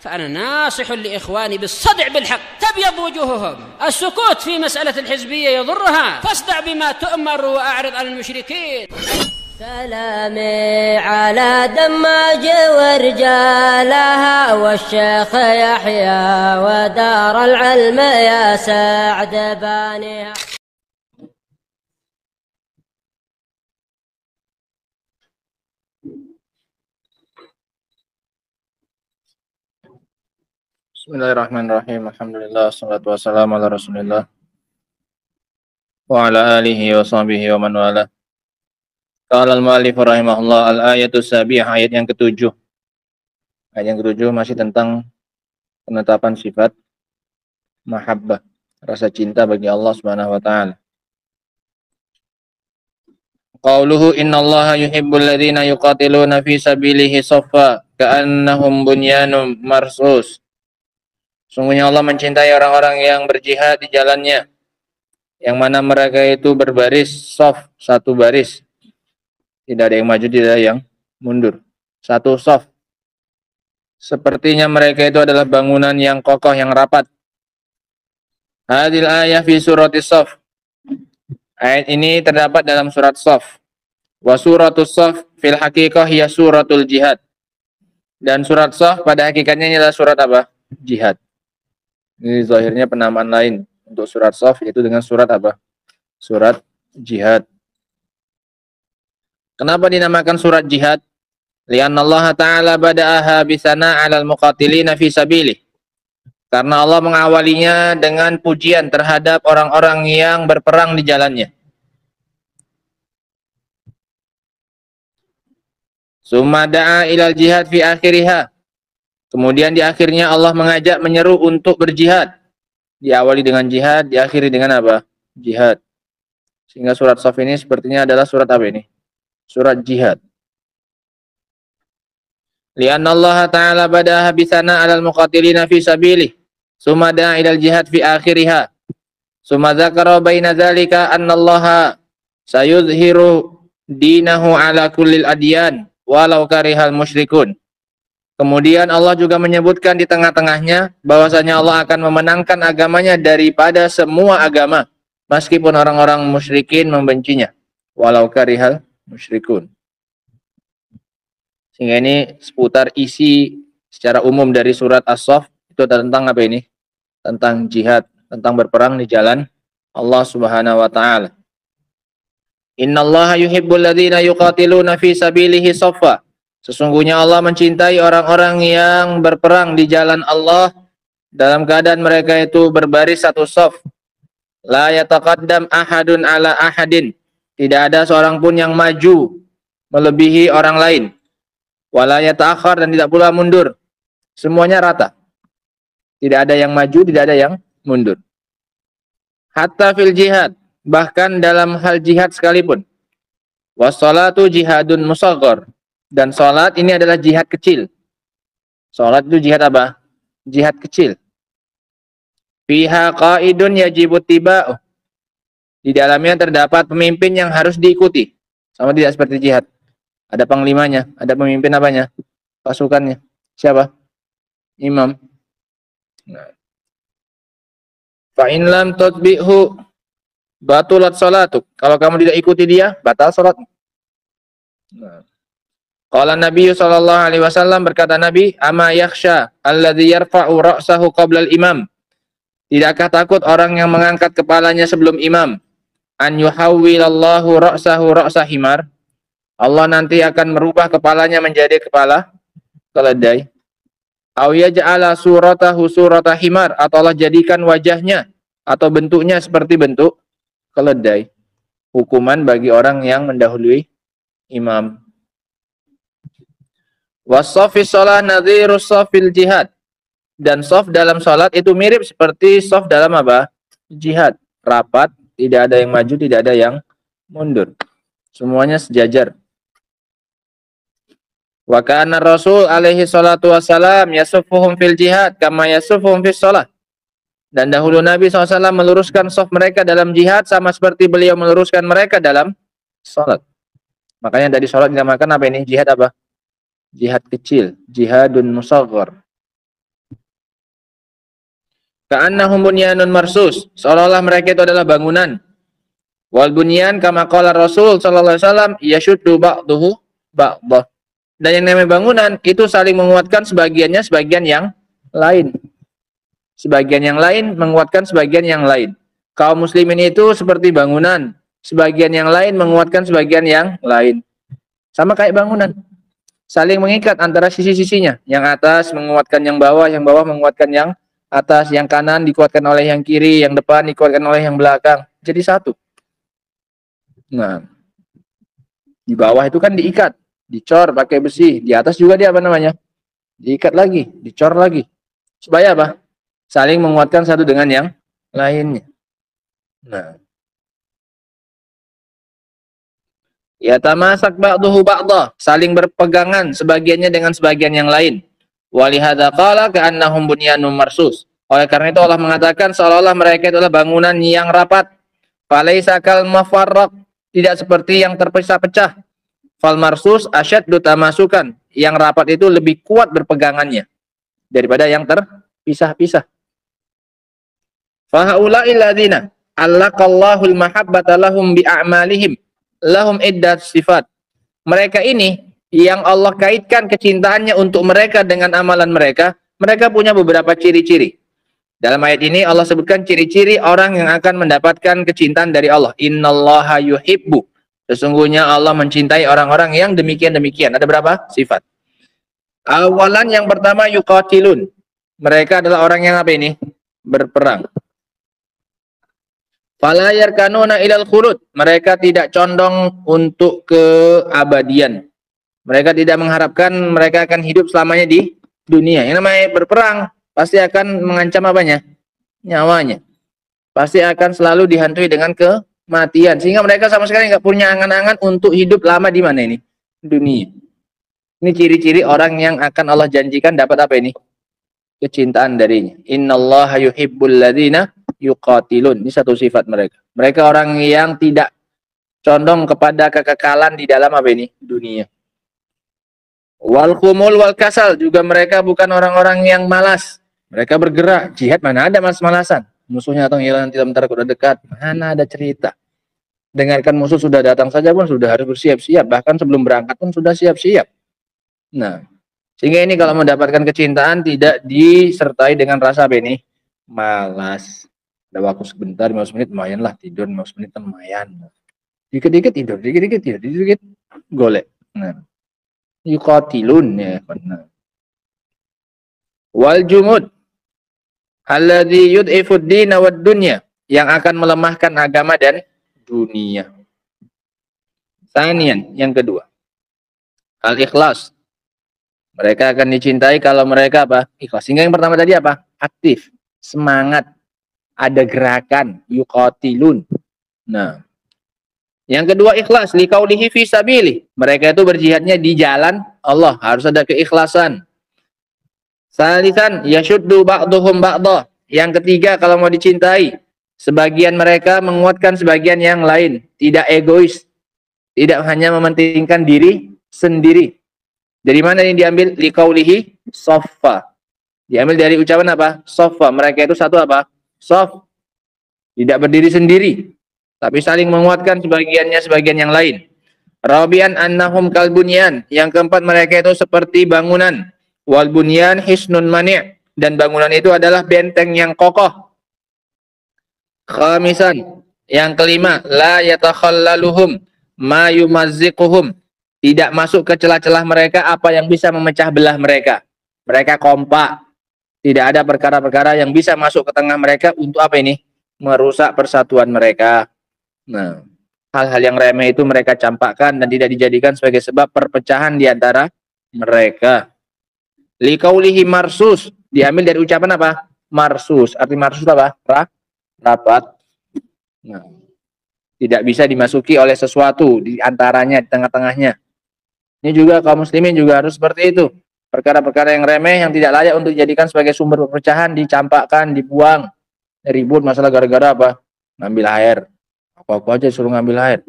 فأنا ناصح لإخواني بالصدع بالحق تبيض وجوههم. السكوت في مسألة الحزبية يضرها، فاصدع بما تؤمر وأعرض عن المشركين. سلامي على دماج ورجالها والشيخ يحيى ودار العلم يا سعد بانيها. Bismillahirrahmanirrahim. Alhamdulillah, wassalatu wassalamu ala Rasulillah wa ala alihi wa sahbihi wa man wala. Qala al-mu'allif rahimahullah, al-ayatu sabiyah, ayat yang ketujuh. Ayat yang ketujuh masih tentang penetapan sifat mahabbah, rasa cinta bagi Allah Subhanahu wa taala. Qauluhu innallaha yuhibbul ladzina yuqatiluna fi sabilihi shaffa ka'annahum bunyanun marsus. Sungguhnya Allah mencintai orang-orang yang berjihad di jalannya, yang mana mereka itu berbaris, shaf, satu baris. Tidak ada yang maju, tidak ada yang mundur. Satu shaf. Sepertinya mereka itu adalah bangunan yang kokoh, yang rapat. Hadil ayah fi suratis shaf. Ayat ini terdapat dalam surat Shaf. Wa suratus shaf fil haqiqah hiya suratul jihad. Dan surat Shaf pada hakikatnya ini adalah surat apa? Jihad. Ini zahirnya penamaan lain untuk surat Shaf, yaitu dengan surat apa? Surat jihad. Kenapa dinamakan surat jihad? Lianna Allah Ta'ala bada'aha bisana 'alal muqatilina fi sabilih. Karena Allah mengawalinya dengan pujian terhadap orang-orang yang berperang di jalannya. Summa da'a ilal jihad fi akhiriha. Kemudian di akhirnya Allah mengajak, menyeru untuk berjihad. Diawali dengan jihad, diakhiri dengan apa? Jihad. Sehingga surat Shaf ini sepertinya adalah surat apa ini? Surat jihad. Lianna Allah Ta'ala badaha bisana 'alal muqatilina fi sabilih. Summa da'a ilal jihad fi akhiriha. Summa dzakara baina dzalika annallaha sayuzhiru dinahu 'ala kullil adyan walau karihal musyrikun. Kemudian Allah juga menyebutkan di tengah-tengahnya bahwasanya Allah akan memenangkan agamanya daripada semua agama, meskipun orang-orang musyrikin membencinya. Walau karihal musyrikun. Sehingga ini seputar isi secara umum dari surat As-Saff, itu tentang apa ini? Tentang jihad, tentang berperang di jalan Allah Subhanahu wa taala. Innallaha yuhibbul ladzina yuqatiluna fi sabilihi shaffa. Sesungguhnya Allah mencintai orang-orang yang berperang di jalan Allah dalam keadaan mereka itu berbaris satu shaf. La yataqaddam ahadun ala ahadin. Tidak ada seorang pun yang maju melebihi orang lain. Wala yata'akhir, dan tidak pula mundur. Semuanya rata. Tidak ada yang maju, tidak ada yang mundur. Hatta fil jihad, bahkan dalam hal jihad sekalipun. Wassalatu jihadun musaghar. Dan salat ini adalah jihad kecil. Salat itu jihad apa? Jihad kecil. Fiha qaidun yajibu tiba'uh. Di dalamnya terdapat pemimpin yang harus diikuti. Sama tidak seperti jihad. Ada panglimanya, ada pemimpin apanya? Pasukannya. Siapa? Imam. Fa in lam tutbi'hu batulat salatuk. Kalau kamu tidak ikuti dia, batal salat. Qala Nabi sallallahu alaihi wasallam, berkata Nabi, "Ama yakhsha alladzi yarfa'u ra'sahu qabla al-imam." Tidakkah takut orang yang mengangkat kepalanya sebelum imam? An yuhawwilallahu ra'sahu ra'sa himar. Allah nanti akan merubah kepalanya menjadi kepala keledai. Aw yaj'ala suratahu surata himar, atau Allah jadikan wajahnya atau bentuknya seperti bentuk keledai. Hukuman bagi orang yang mendahului imam. Wasafis shalah nadhirus safil jihad. Dan shaf dalam salat itu mirip seperti shaf dalam apa? Jihad. Rapat, tidak ada yang maju, tidak ada yang mundur. Semuanya sejajar. Wa kana Rasul alaihi salatu wassalam yasuffuhum fil jihad kama yasuffuhum fis shalah. Dan dahulu Nabi SAW meluruskan shaf mereka dalam jihad sama seperti beliau meluruskan mereka dalam salat. Makanya dari salat dinamakan apa ini? Jihad apa? Jihad kecil, jihadun musaghar. Ka'annahum bunyanun marsus, seolah-olah mereka itu adalah bangunan. Wal bunyan kama qala Rasul sallallahu alaihi wasallam yashuddu ba'duhu ba'dah. Dan yang namanya bangunan itu saling menguatkan sebagiannya sebagian yang lain. Sebagian yang lain menguatkan sebagian yang lain. Kaum muslimin itu seperti bangunan, sebagian yang lain menguatkan sebagian yang lain. Sama kayak bangunan. Saling mengikat antara sisi-sisinya. Yang atas menguatkan yang bawah menguatkan yang atas, yang kanan dikuatkan oleh yang kiri, yang depan dikuatkan oleh yang belakang. Jadi satu. Nah, di bawah itu kan diikat, dicor pakai besi. Di atas juga dia apa namanya? Diikat lagi, dicor lagi. Supaya apa? Saling menguatkan satu dengan yang lainnya. Nah, ya tamasak ba'duhu ba'dah, saling berpegangan sebagiannya dengan sebagian yang lain. Walihada qala ka'annahum bunyanun marsus. Oleh karena itu Allah mengatakan seolah-olah mereka adalah bangunan yang rapat. Falaisa kal mafarraq, tidak seperti yang terpecah-pecah. Fal marsus asyaddu tamasukan, yang rapat itu lebih kuat berpegangannya daripada yang terpisah-pisah. Fa haula'il ladzina allaqallahu al-mahabbata lahum bi a'malihim lahum iddat sifat. Mereka ini yang Allah kaitkan kecintaannya untuk mereka dengan amalan mereka, mereka punya beberapa ciri-ciri. Dalam ayat ini Allah sebutkan ciri-ciri orang yang akan mendapatkan kecintaan dari Allah. Innallaha yuhibbu. Sesungguhnya Allah mencintai orang-orang yang demikian-demikian. Ada berapa sifat? Awalan yang pertama yuqatilun. Mereka adalah orang yang apa ini? Berperang. Fala yarkanuna ilal khulud. Mereka tidak condong untuk keabadian. Mereka tidak mengharapkan mereka akan hidup selamanya di dunia. Yang namanya berperang pasti akan mengancam apanya? Nyawanya. Pasti akan selalu dihantui dengan kematian. Sehingga mereka sama sekali nggak punya angan-angan untuk hidup lama di mana ini? Dunia. Ini ciri-ciri orang yang akan Allah janjikan dapat apa ini? Kecintaan darinya. Innallaha yuhibbul ladzina yuqatilun. Ini satu sifat mereka. Mereka orang yang tidak condong kepada kekekalan di dalam apa ini? Dunia. Wal khumul wal kasal, juga mereka bukan orang-orang yang malas. Mereka bergerak. Jihad mana ada malas-malasan. Musuhnya atau hilang tidak bentar udah dekat. Mana ada cerita. Dengarkan musuh sudah datang saja pun sudah harus bersiap-siap. Bahkan sebelum berangkat pun sudah siap-siap. Nah, sehingga ini kalau mendapatkan kecintaan tidak disertai dengan rasa apa ini? Malas. Ada waktu sebentar 15 menit lumayan lah, tidur 15 menit lumayan. Dikit-dikit tidur, dikit-dikit tidur, dikit-dikit golek. Nah, yuqatilun ya. Nah. Wal jumud alladzi yud'ifu ad-din wad dunya, yang akan melemahkan agama dan dunia. Sanian, yang kedua. Al-ikhlas. Mereka akan dicintai kalau mereka apa? Ikhlas. Sehingga yang pertama tadi apa? Aktif, semangat, ada gerakan, yuqatilun. Nah, yang kedua ikhlas, liqaulihi fi sabilih. Mereka itu berjihadnya di jalan Allah, harus ada keikhlasan. Salisan yashuddu ba'duhum ba'dah. Yang ketiga kalau mau dicintai, sebagian mereka menguatkan sebagian yang lain, tidak egois, tidak hanya mementingkan diri sendiri. Dari mana ini diambil? Liqaulihi saffa. Diambil dari ucapan apa? Saffa. Mereka itu satu apa? Saf. Tidak berdiri sendiri, tapi saling menguatkan sebagiannya sebagian yang lain. Rabian annahum kalbunyan. Yang keempat, mereka itu seperti bangunan. Wal bunyan hisnun mani'. Dan bangunan itu adalah benteng yang kokoh. Khamisan. Yang kelima, la yatakhallaluhum ma yumazziquhum. Tidak masuk ke celah-celah mereka apa yang bisa memecah belah mereka. Mereka kompak. Tidak ada perkara-perkara yang bisa masuk ke tengah mereka untuk apa ini? Merusak persatuan mereka. Nah, hal-hal yang remeh itu mereka campakkan dan tidak dijadikan sebagai sebab perpecahan di antara mereka. Liqaulihi marsus. Diambil dari ucapan apa? Marsus. Arti marsus apa? Rapat. Nah, tidak bisa dimasuki oleh sesuatu di antaranya, di tengah-tengahnya. Ini juga kaum muslimin juga harus seperti itu. Perkara-perkara yang remeh, yang tidak layak untuk dijadikan sebagai sumber perpecahan, dicampakkan, dibuang. Ribut masalah gara-gara apa? Ngambil air. Aku aja suruh ngambil air.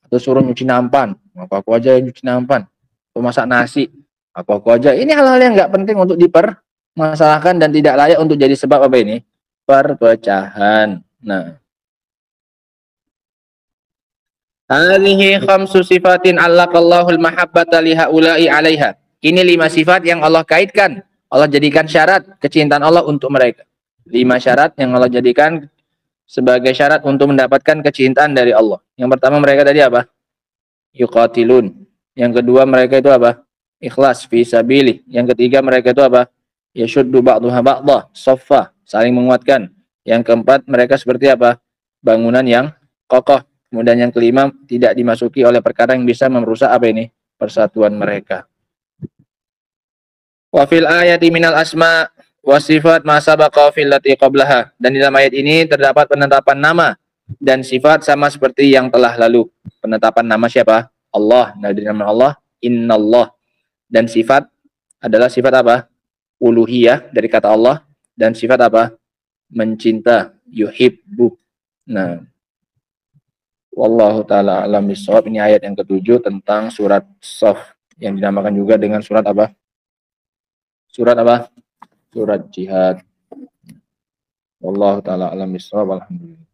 Atau suruh nyuci nampan. Aku aja nyuci nampan. Atau masak nasi. Aku aja. Ini hal-hal yang nggak penting untuk dipermasalahkan dan tidak layak untuk jadi sebab apa ini? perpecahan. Nah, hadhihi khamsu sifatin allaqallahu al-mahabbata li haula'i 'alaiha. Ini 5 sifat yang Allah kaitkan. Allah jadikan syarat kecintaan Allah untuk mereka. 5 syarat yang Allah jadikan sebagai syarat untuk mendapatkan kecintaan dari Allah. Yang pertama mereka tadi apa? Yuqatilun. Yang kedua mereka itu apa? Ikhlas fi sabilih. Yang ketiga mereka itu apa? Yashuddu ba'duha ba'dah, saffa, saling menguatkan. Yang keempat mereka seperti apa? Bangunan yang kokoh. Kemudian yang kelima tidak dimasuki oleh perkara yang bisa merusak apa ini? Persatuan mereka. Wa fil ayati minal asma wa sifat ma sabaqa fil lati qablaha. Dan di dalam ayat ini terdapat penetapan nama dan sifat sama seperti yang telah lalu. Penetapan nama siapa? Allah. Nah, di nama Allah innallah. Dan sifat adalah sifat apa? Uluhiyah dari kata Allah, dan sifat apa? Mencinta, yuhibbu. Nah, wallahu taala alam bisawab. Ini ayat yang ke-7 tentang surat Shaf yang dinamakan juga dengan surat apa? Surat apa? Surat jihad. Wallahu taala alam bisawab. Alhamdulillah.